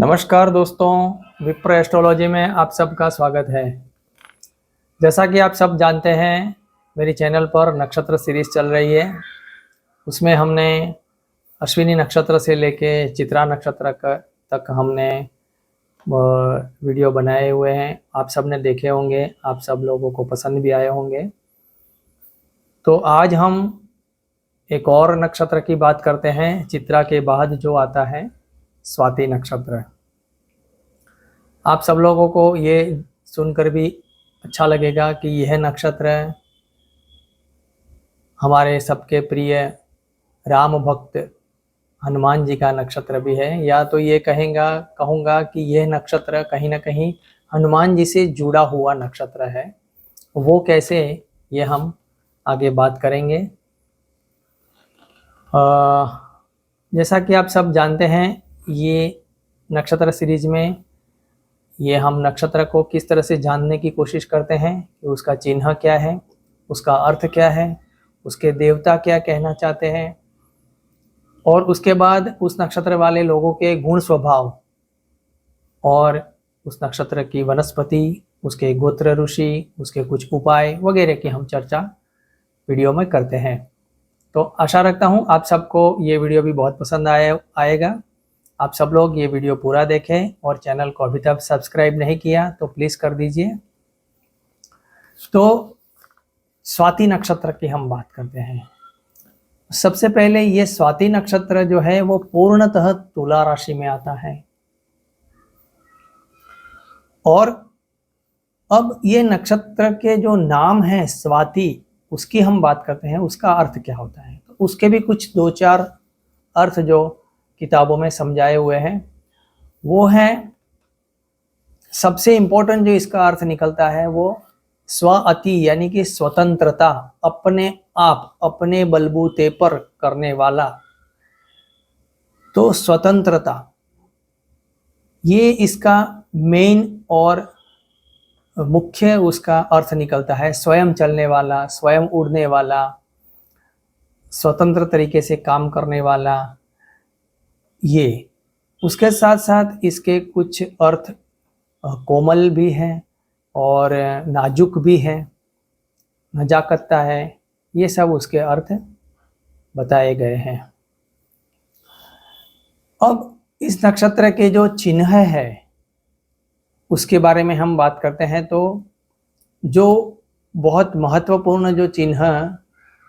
नमस्कार दोस्तों, विप्र एस्ट्रोलॉजी में आप सबका स्वागत है। जैसा कि आप सब जानते हैं, मेरी चैनल पर नक्षत्र सीरीज चल रही है। उसमें हमने अश्विनी नक्षत्र से लेके चित्रा नक्षत्र तक हमने वीडियो बनाए हुए हैं। आप सब ने देखे होंगे, आप सब लोगों को पसंद भी आए होंगे। तो आज हम एक और नक्षत्र की बात करते हैं, चित्रा के बाद जो आता है स्वाति नक्षत्र। आप सब लोगों को ये सुनकर भी अच्छा लगेगा कि यह नक्षत्र हमारे सबके प्रिय राम भक्त हनुमान जी का नक्षत्र भी है, या तो ये कहूँगा कि यह नक्षत्र कहीं ना कहीं हनुमान जी से जुड़ा हुआ नक्षत्र है। वो कैसे, ये हम आगे बात करेंगे। जैसा कि आप सब जानते हैं, ये नक्षत्र सीरीज में ये हम नक्षत्र को किस तरह से जानने की कोशिश करते हैं कि उसका चिन्ह क्या है, उसका अर्थ क्या है, उसके देवता क्या कहना चाहते हैं, और उसके बाद उस नक्षत्र वाले लोगों के गुण स्वभाव और उस नक्षत्र की वनस्पति, उसके गोत्र ऋषि, उसके कुछ उपाय वगैरह की हम चर्चा वीडियो में करते हैं। तो आशा रखता हूँ आप सबको ये वीडियो भी बहुत पसंद आएगा। आप सब लोग ये वीडियो पूरा देखें और चैनल को अभी तक सब्सक्राइब नहीं किया तो प्लीज़ कर दीजिए। तो स्वाति नक्षत्र की हम बात करते हैं। सबसे पहले ये स्वाति नक्षत्र जो है वो पूर्णतः तुला राशि में आता है। और अब ये नक्षत्र के जो नाम है स्वाति, उसकी हम बात करते हैं, उसका अर्थ क्या होता है। तो उसके भी कुछ दो चार अर्थ जो किताबों में समझाए हुए हैं वो है, सबसे इम्पोर्टेंट जो इसका अर्थ निकलता है वो स्वाति यानी कि स्वतंत्रता, अपने आप अपने बलबूते पर करने वाला। तो स्वतंत्रता ये इसका मेन और मुख्य उसका अर्थ निकलता है। स्वयं चलने वाला, स्वयं उड़ने वाला, स्वतंत्र तरीके से काम करने वाला। ये उसके साथ साथ इसके कुछ अर्थ कोमल भी हैं और नाजुक भी हैं, नजाकता है, ये सब उसके अर्थ बताए गए हैं। अब इस नक्षत्र के जो चिन्ह है उसके बारे में हम बात करते हैं। तो जो बहुत महत्वपूर्ण जो चिन्ह,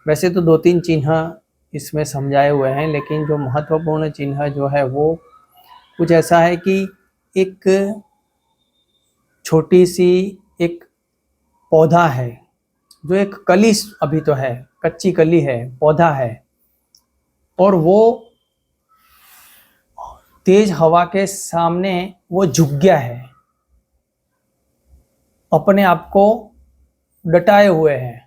वैसे तो दो तीन चिन्ह इसमें समझाए हुए हैं, लेकिन जो महत्वपूर्ण चिन्ह जो है वो कुछ ऐसा है कि एक छोटी सी एक पौधा है, जो एक कली अभी तो है, कच्ची कली है, पौधा है, और वो तेज हवा के सामने वो झुक गया है, अपने आप को डटाए हुए है,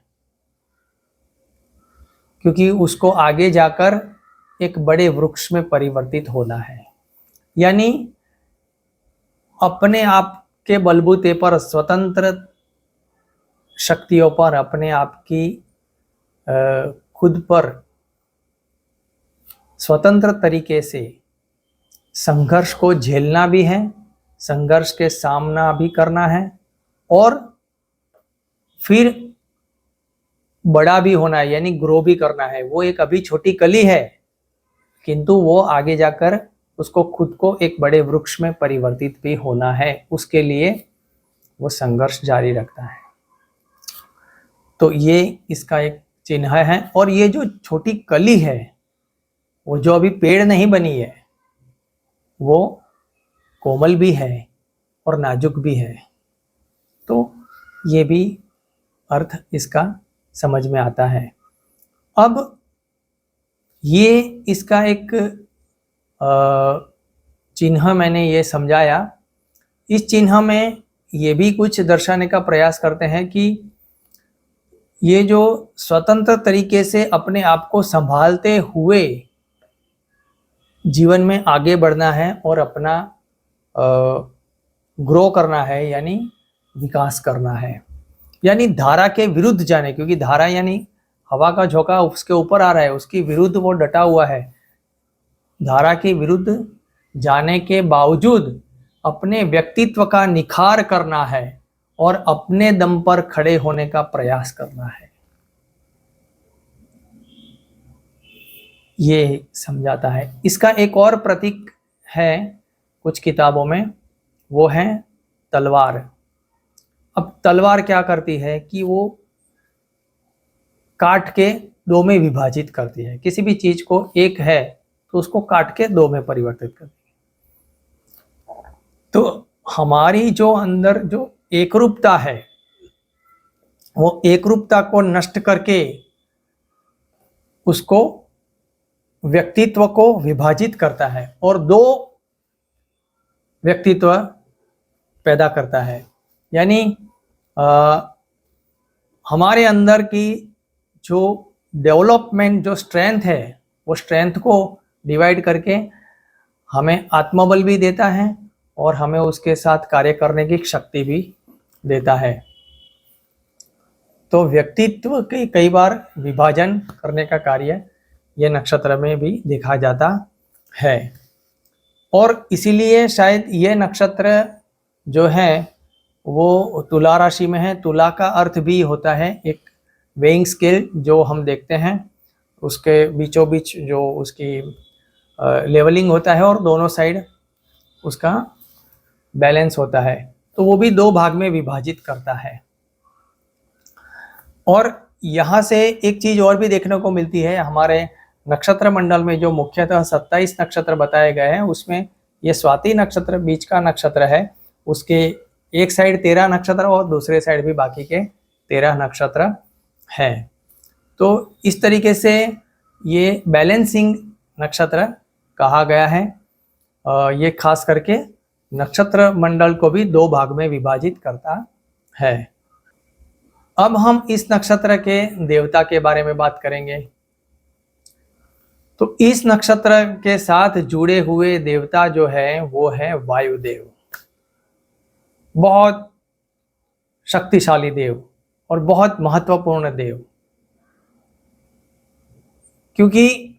क्योंकि उसको आगे जाकर एक बड़े वृक्ष में परिवर्तित होना है। यानी अपने आप के बलबूते पर, स्वतंत्र शक्तियों पर, अपने आप की खुद पर स्वतंत्र तरीके से संघर्ष को झेलना भी है, संघर्ष के सामना भी करना है, और फिर बड़ा भी होना है, यानी ग्रो भी करना है। वो एक अभी छोटी कली है, किंतु वो आगे जाकर उसको खुद को एक बड़े वृक्ष में परिवर्तित भी होना है। उसके लिए वो संघर्ष जारी रखता है। तो ये इसका एक चिन्ह है। और ये जो छोटी कली है, वो जो अभी पेड़ नहीं बनी है, वो कोमल भी है और नाजुक भी है। तो ये भी अर्थ इसका समझ में आता है। अब ये इसका एक चिन्ह मैंने ये समझाया। इस चिन्ह में ये भी कुछ दर्शाने का प्रयास करते हैं कि ये जो स्वतंत्र तरीके से अपने आप को संभालते हुए जीवन में आगे बढ़ना है और अपना ग्रो करना है, यानी विकास करना है, यानी धारा के विरुद्ध जाने, क्योंकि धारा यानी हवा का झोंका उसके ऊपर आ रहा है, उसकी विरुद्ध वो डटा हुआ है। धारा के विरुद्ध जाने के बावजूद अपने व्यक्तित्व का निखार करना है और अपने दम पर खड़े होने का प्रयास करना है, ये समझाता है। इसका एक और प्रतीक है कुछ किताबों में, वो है तलवार। अब तलवार क्या करती है कि वो काट के दो में विभाजित करती है। किसी भी चीज को एक है तो उसको काट के दो में परिवर्तित करती है। तो हमारी जो अंदर जो एकरूपता है, वो एकरूपता को नष्ट करके उसको व्यक्तित्व को विभाजित करता है और दो व्यक्तित्व पैदा करता है। यानी हमारे अंदर की जो डेवलपमेंट, जो स्ट्रेंथ है, वो स्ट्रेंथ को डिवाइड करके हमें आत्मबल भी देता है और हमें उसके साथ कार्य करने की शक्ति भी देता है। तो व्यक्तित्व के कई बार विभाजन करने का कार्य ये नक्षत्र में भी देखा जाता है। और इसीलिए शायद ये नक्षत्र जो है वो तुला राशि में है। तुला का अर्थ भी होता है एक वेइंग स्केल जो हम देखते हैं, उसके बीचों बीच जो उसकी लेवलिंग होता है और दोनों साइड उसका बैलेंस होता है, तो वो भी दो भाग में विभाजित करता है। और यहाँ से एक चीज और भी देखने को मिलती है, हमारे नक्षत्र मंडल में जो मुख्यतः 27 नक्षत्र बताए गए हैं उसमें ये स्वाति नक्षत्र बीच का नक्षत्र है। उसके एक साइड 13 नक्षत्र और दूसरे साइड भी बाकी के 13 नक्षत्र है। तो इस तरीके से ये बैलेंसिंग नक्षत्र कहा गया है। ये खास करके नक्षत्र मंडल को भी दो भाग में विभाजित करता है। अब हम इस नक्षत्र के देवता के बारे में बात करेंगे। तो इस नक्षत्र के साथ जुड़े हुए देवता जो है वो है वायुदेव। बहुत शक्तिशाली देव और बहुत महत्वपूर्ण देव, क्योंकि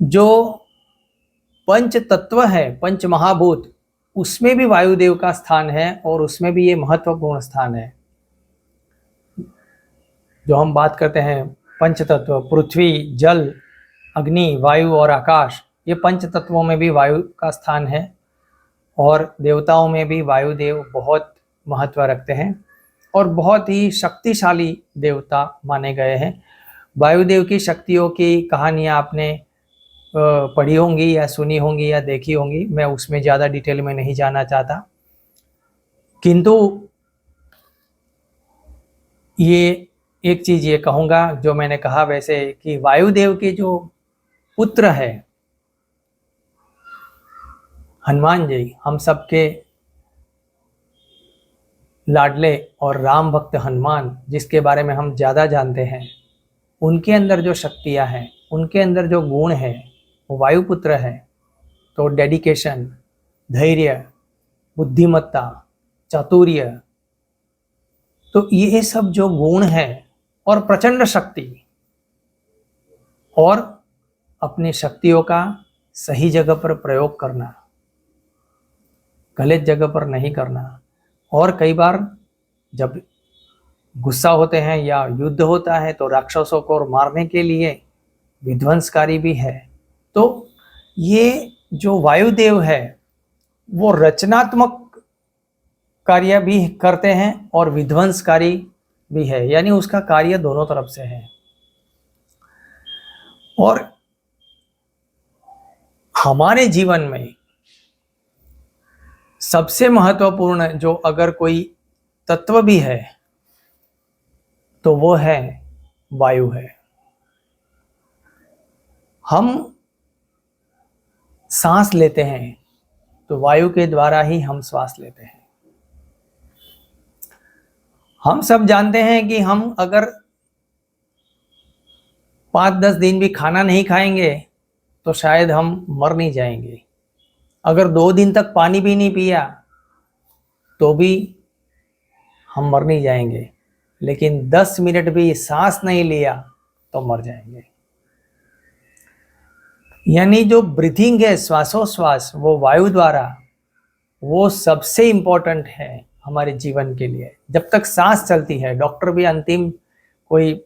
जो पंच तत्व है, पंच महाभूत, उसमें भी वायुदेव का स्थान है और उसमें भी ये महत्वपूर्ण स्थान है। जो हम बात करते हैं पंच तत्व, पृथ्वी, जल, अग्नि, वायु और आकाश, ये पंच तत्वों में भी वायु का स्थान है और देवताओं में भी वायुदेव बहुत महत्व रखते हैं और बहुत ही शक्तिशाली देवता माने गए हैं। वायुदेव की शक्तियों की कहानियाँ आपने पढ़ी होंगी या सुनी होंगी या देखी होंगी, मैं उसमें ज़्यादा डिटेल में नहीं जाना चाहता। किंतु ये एक चीज़ ये कहूँगा जो मैंने कहा वैसे कि वायुदेव के जो पुत्र है हनुमान जी, हम सबके लाडले और राम भक्त हनुमान, जिसके बारे में हम ज़्यादा जानते हैं, उनके अंदर जो शक्तियाँ हैं, उनके अंदर जो गुण है वो वायुपुत्र है। तो डेडिकेशन, धैर्य, बुद्धिमत्ता, चातुर्य, तो ये सब जो गुण है और प्रचंड शक्ति और अपनी शक्तियों का सही जगह पर प्रयोग करना, गलत जगह पर नहीं करना। और कई बार जब गुस्सा होते हैं या युद्ध होता है तो राक्षसों को मारने के लिए विध्वंसकारी भी है। तो ये जो वायुदेव है वो रचनात्मक कार्य भी करते हैं और विध्वंसकारी भी है, यानी उसका कार्य दोनों तरफ से है। और हमारे जीवन में सबसे महत्वपूर्ण जो अगर कोई तत्व भी है तो वो है वायु है। हम सांस लेते हैं तो वायु के द्वारा ही हम श्वास लेते हैं। हम सब जानते हैं कि हम अगर 5-10 दिन भी खाना नहीं खाएंगे तो शायद हम मर नहीं जाएंगे। अगर 2 दिन तक पानी भी नहीं पिया तो भी हम मर नहीं जाएंगे, लेकिन 10 मिनट भी सांस नहीं लिया तो मर जाएंगे। यानी जो ब्रीथिंग है, श्वासोश्वास, वो वायु द्वारा, वो सबसे इम्पोर्टेंट है हमारे जीवन के लिए। जब तक सांस चलती है, डॉक्टर भी अंतिम कोई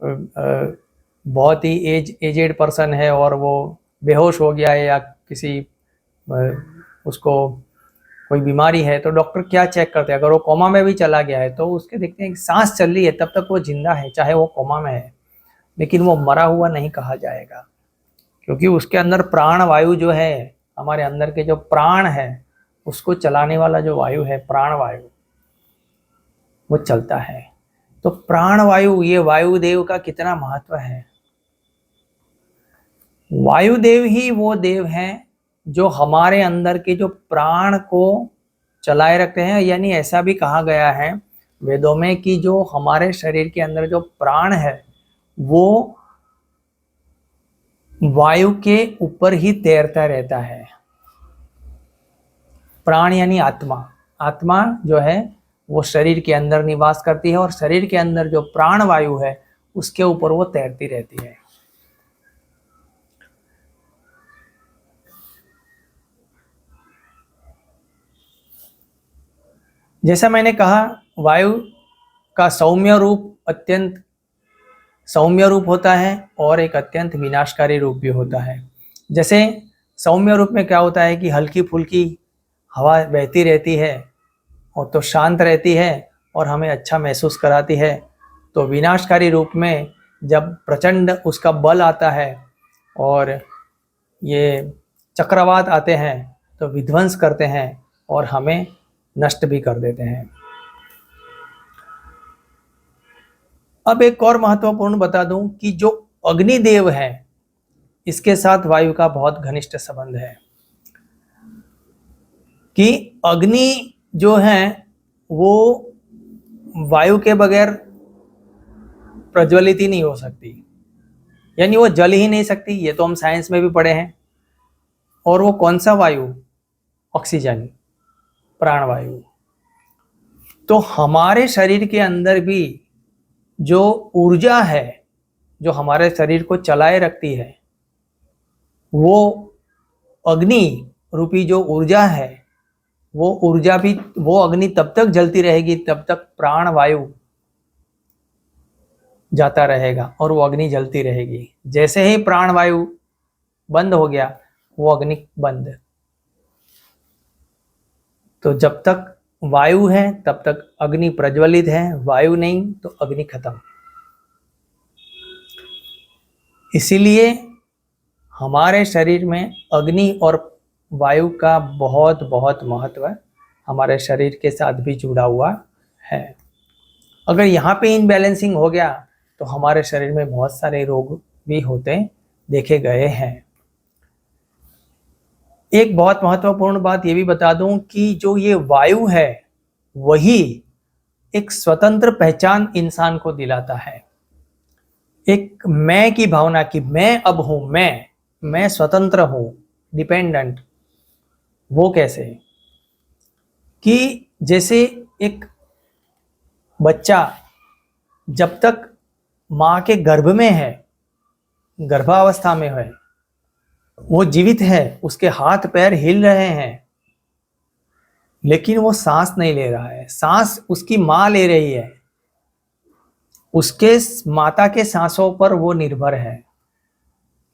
बहुत ही एजेड पर्सन है और वो बेहोश हो गया है या किसी उसको कोई बीमारी है, तो डॉक्टर क्या चेक करते हैं? अगर वो कोमा में भी चला गया है तो उसके देखते हैं कि सांस चल रही है, तब तक वो जिंदा है, चाहे वो कोमा में है, लेकिन वो मरा हुआ नहीं कहा जाएगा, क्योंकि उसके अंदर प्राण वायु जो है, हमारे अंदर के जो प्राण है उसको चलाने वाला जो वायु है, प्राण वायु, वो चलता है। तो प्राण वायु, ये वायुदेव का कितना महत्व है। वायुदेव ही वो देव हैं जो हमारे अंदर के जो प्राण को चलाए रखते हैं। यानी ऐसा भी कहा गया है वेदों में कि जो हमारे शरीर के अंदर जो प्राण है वो वायु के ऊपर ही तैरता रहता है। प्राण यानी आत्मा, आत्मा जो है वो शरीर के अंदर निवास करती है और शरीर के अंदर जो प्राण वायु है उसके ऊपर वो तैरती रहती है। जैसा मैंने कहा, वायु का सौम्य रूप, अत्यंत सौम्य रूप होता है और एक अत्यंत विनाशकारी रूप भी होता है। जैसे सौम्य रूप में क्या होता है कि हल्की फुल्की हवा बहती रहती है और तो शांत रहती है और हमें अच्छा महसूस कराती है। तो विनाशकारी रूप में जब प्रचंड उसका बल आता है और ये चक्रवात आते हैं तो विध्वंस करते हैं और हमें नष्ट भी कर देते हैं। अब एक और महत्वपूर्ण बता दूं कि जो अग्निदेव है, इसके साथ वायु का बहुत घनिष्ठ संबंध है कि अग्नि जो है वो वायु के बगैर प्रज्वलित ही नहीं हो सकती, यानी वो जल ही नहीं सकती। ये तो हम साइंस में भी पढ़े हैं। और वो कौन सा वायु? ऑक्सीजन, प्राणवायु। तो हमारे शरीर के अंदर भी जो ऊर्जा है जो हमारे शरीर को चलाए रखती है, वो अग्नि रूपी जो ऊर्जा है, वो ऊर्जा भी, वो अग्नि तब तक जलती रहेगी तब तक प्राण वायु जाता रहेगा और वो अग्नि जलती रहेगी। जैसे ही प्राण वायु बंद हो गया वो अग्नि बंद। तो जब तक वायु है तब तक अग्नि प्रज्वलित है, वायु नहीं तो अग्नि खत्म। इसीलिए हमारे शरीर में अग्नि और वायु का बहुत बहुत महत्व हमारे शरीर के साथ भी जुड़ा हुआ है। अगर यहाँ पे इनबैलेंसिंग हो गया तो हमारे शरीर में बहुत सारे रोग भी होते देखे गए हैं। एक बहुत महत्वपूर्ण बात ये भी बता दूं कि जो ये वायु है वही एक स्वतंत्र पहचान इंसान को दिलाता है, एक मैं की भावना की, मैं अब हूं, मैं स्वतंत्र हूं, डिपेंडेंट। वो कैसे? कि जैसे एक बच्चा जब तक मां के गर्भ में है, गर्भावस्था में है, वो जीवित है, उसके हाथ पैर हिल रहे हैं, लेकिन वो सांस नहीं ले रहा है। सांस उसकी मां ले रही है, उसके माता के सांसों पर वो निर्भर है,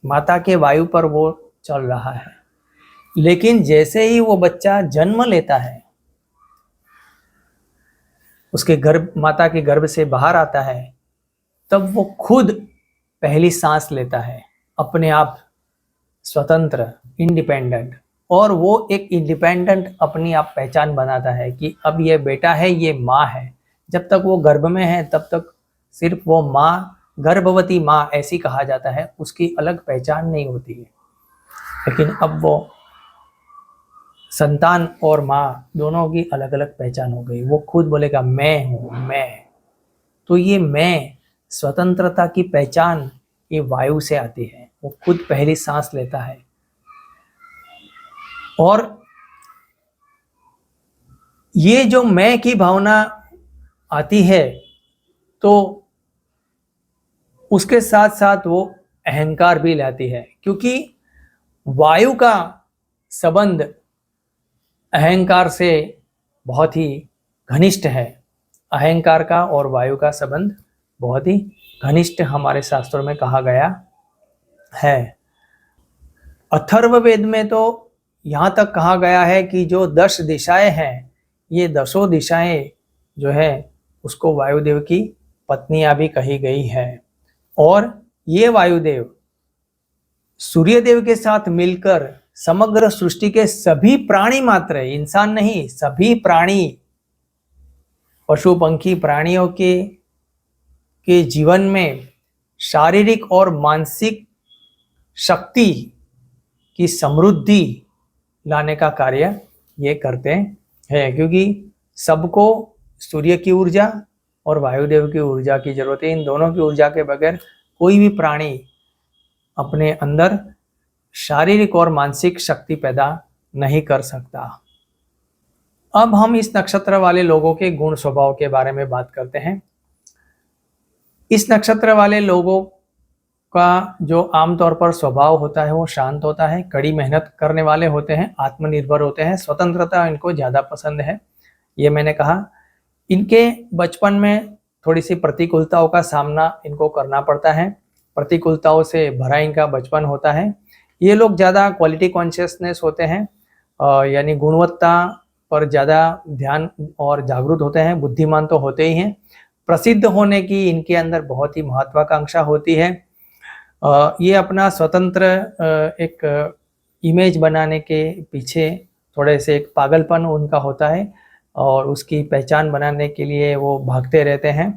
माता के वायु पर वो चल रहा है। लेकिन जैसे ही वो बच्चा जन्म लेता है, उसके गर्भ, माता के गर्भ से बाहर आता है, तब वो खुद पहली सांस लेता है, अपने आप स्वतंत्र, इंडिपेंडेंट। और वो एक इंडिपेंडेंट अपनी आप पहचान बनाता है कि अब ये बेटा है, ये माँ है। जब तक वो गर्भ में है तब तक सिर्फ वो माँ, गर्भवती माँ ऐसी कहा जाता है, उसकी अलग पहचान नहीं होती है। लेकिन अब वो संतान और माँ दोनों की अलग अलग पहचान हो गई। वो खुद बोलेगा मैं हूँ, मैं। तो ये मैं, स्वतंत्रता की पहचान ये वायु से आती है। वो खुद पहली सांस लेता है और ये जो मैं की भावना आती है तो उसके साथ साथ वो अहंकार भी लाती है, क्योंकि वायु का संबंध अहंकार से बहुत ही घनिष्ठ है। अहंकार का और वायु का संबंध बहुत ही घनिष्ठ हमारे शास्त्रों में कहा गया है। अथर्ववेद में तो यहाँ तक कहा गया है कि जो 10 दिशाएं हैं, ये 10 दिशाएं जो है उसको वायुदेव की पत्नियां भी कही गई है। और ये वायुदेव सूर्यदेव के साथ मिलकर समग्र सृष्टि के सभी प्राणी मात्र, इंसान नहीं, सभी प्राणी, पशु पंखी प्राणियों के जीवन में शारीरिक और मानसिक शक्ति की समृद्धि लाने का कार्य ये करते हैं। क्योंकि सबको सूर्य की ऊर्जा और वायुदेव की ऊर्जा की जरूरत है। इन दोनों की ऊर्जा के बगैर कोई भी प्राणी अपने अंदर शारीरिक और मानसिक शक्ति पैदा नहीं कर सकता। अब हम इस नक्षत्र वाले लोगों के गुण स्वभाव के बारे में बात करते हैं। इस नक्षत्र वाले लोगों का जो आमतौर पर स्वभाव होता है वो शांत होता है, कड़ी मेहनत करने वाले होते हैं, आत्मनिर्भर होते हैं, स्वतंत्रता इनको ज़्यादा पसंद है। ये मैंने कहा। इनके बचपन में थोड़ी सी प्रतिकूलताओं का सामना इनको करना पड़ता है, प्रतिकूलताओं से भरा इनका बचपन होता है। ये लोग ज़्यादा क्वालिटी कॉन्शियसनेस होते हैं, यानी गुणवत्ता पर ज़्यादा ध्यान और जागरूक होते हैं। बुद्धिमान तो होते ही हैं। प्रसिद्ध होने की इनके अंदर बहुत ही महत्वाकांक्षा होती है। ये अपना स्वतंत्र एक इमेज बनाने के पीछे थोड़े से एक पागलपन उनका होता है और उसकी पहचान बनाने के लिए वो भागते रहते हैं।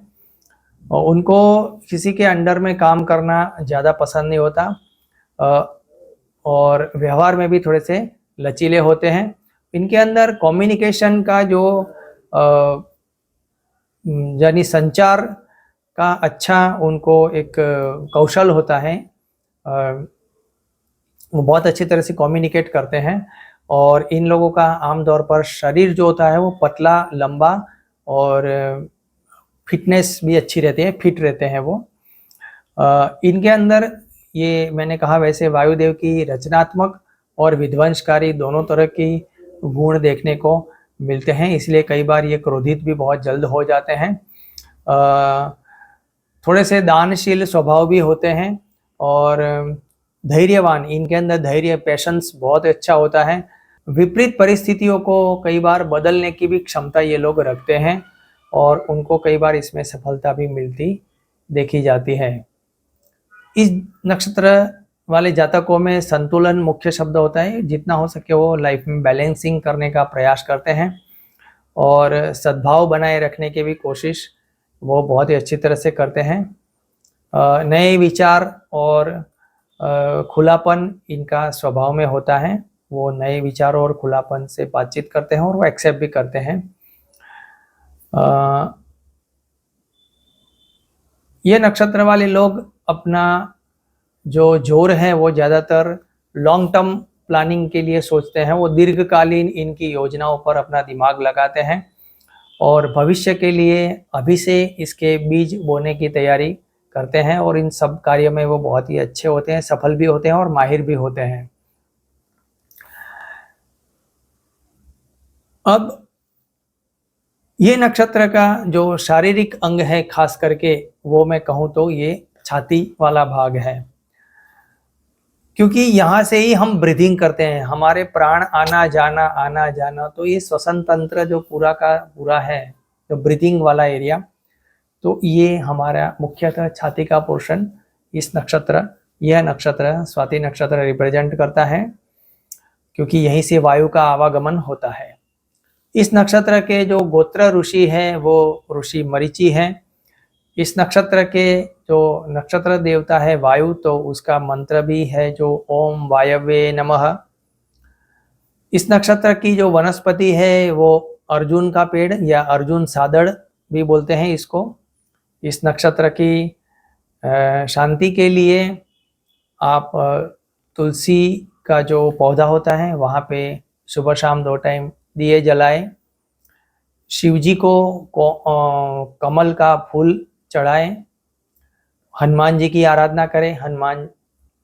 और उनको किसी के अंडर में काम करना ज़्यादा पसंद नहीं होता और व्यवहार में भी थोड़े से लचीले होते हैं। इनके अंदर कम्युनिकेशन का जो यानी संचार का अच्छा उनको एक कौशल होता है। वो बहुत अच्छी तरह से कम्युनिकेट करते हैं। और इन लोगों का आमतौर पर शरीर जो होता है वो पतला, लंबा और फिटनेस भी अच्छी रहती है, फिट रहते हैं वो। इनके अंदर ये मैंने कहा वैसे वायुदेव की रचनात्मक और विध्वंसकारी दोनों तरह की गुण देखने को मिलते हैं, इसलिए कई बार ये क्रोधित भी बहुत जल्द हो जाते हैं। थोड़े से दानशील स्वभाव भी होते हैं और धैर्यवान, इनके अंदर धैर्य, पेशेंस बहुत अच्छा होता है। विपरीत परिस्थितियों को कई बार बदलने की भी क्षमता ये लोग रखते हैं और उनको कई बार इसमें सफलता भी मिलती देखी जाती है। इस नक्षत्र वाले जातकों में संतुलन मुख्य शब्द होता है। जितना हो सके वो लाइफ में बैलेंसिंग करने का प्रयास करते हैं और सद्भाव बनाए रखने की भी कोशिश वो बहुत ही अच्छी तरह से करते हैं। नए विचार और खुलापन इनका स्वभाव में होता है। वो नए विचारों और खुलापन से बातचीत करते हैं और वो एक्सेप्ट भी करते हैं। ये नक्षत्र वाले लोग अपना जो जोर है वो ज़्यादातर लॉन्ग टर्म प्लानिंग के लिए सोचते हैं। वो दीर्घकालीन इनकी योजनाओं पर अपना दिमाग लगाते हैं और भविष्य के लिए अभी से इसके बीज बोने की तैयारी करते हैं और इन सब कार्यों में वो बहुत ही अच्छे होते हैं, सफल भी होते हैं और माहिर भी होते हैं। अब ये नक्षत्र का जो शारीरिक अंग है खास करके वो मैं कहूँ तो ये छाती वाला भाग है, क्योंकि यहाँ से ही हम ब्रीदिंग करते हैं, हमारे प्राण आना जाना। तो ये श्वसन तंत्र जो पूरा का पूरा है, जो ब्रीदिंग वाला एरिया, तो ये हमारा मुख्यतः छाती का पोर्शन यह नक्षत्र स्वाति नक्षत्र रिप्रेजेंट करता है, क्योंकि यहीं से वायु का आवागमन होता है। इस नक्षत्र के जो गोत्र ऋषि हैं वो ऋषि मरीचि हैं। इस नक्षत्र के जो नक्षत्र देवता है वायु, तो उसका मंत्र भी है जो ओम वायवे नमः। इस नक्षत्र की जो वनस्पति है वो अर्जुन का पेड़ या अर्जुन सादड़ भी बोलते हैं इसको। इस नक्षत्र की शांति के लिए आप तुलसी का जो पौधा होता है वहाँ पे सुबह शाम 2 टाइम दिए जलाएं। शिव जी को कमल का फूल चढ़ाएं। हनुमान जी की आराधना करें, हनुमान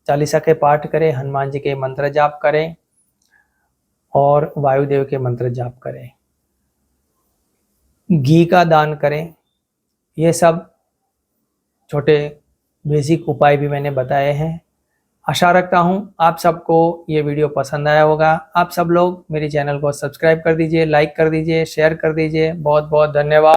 चालीसा के पाठ करें, हनुमान जी के मंत्र जाप करें और वायुदेव के मंत्र जाप करें, घी का दान करें। ये सब छोटे बेसिक उपाय भी मैंने बताए हैं। आशा रखता हूँ आप सबको ये वीडियो पसंद आया होगा। आप सब लोग मेरे चैनल को सब्सक्राइब कर दीजिए, लाइक कर दीजिए, शेयर कर दीजिए। बहुत बहुत धन्यवाद।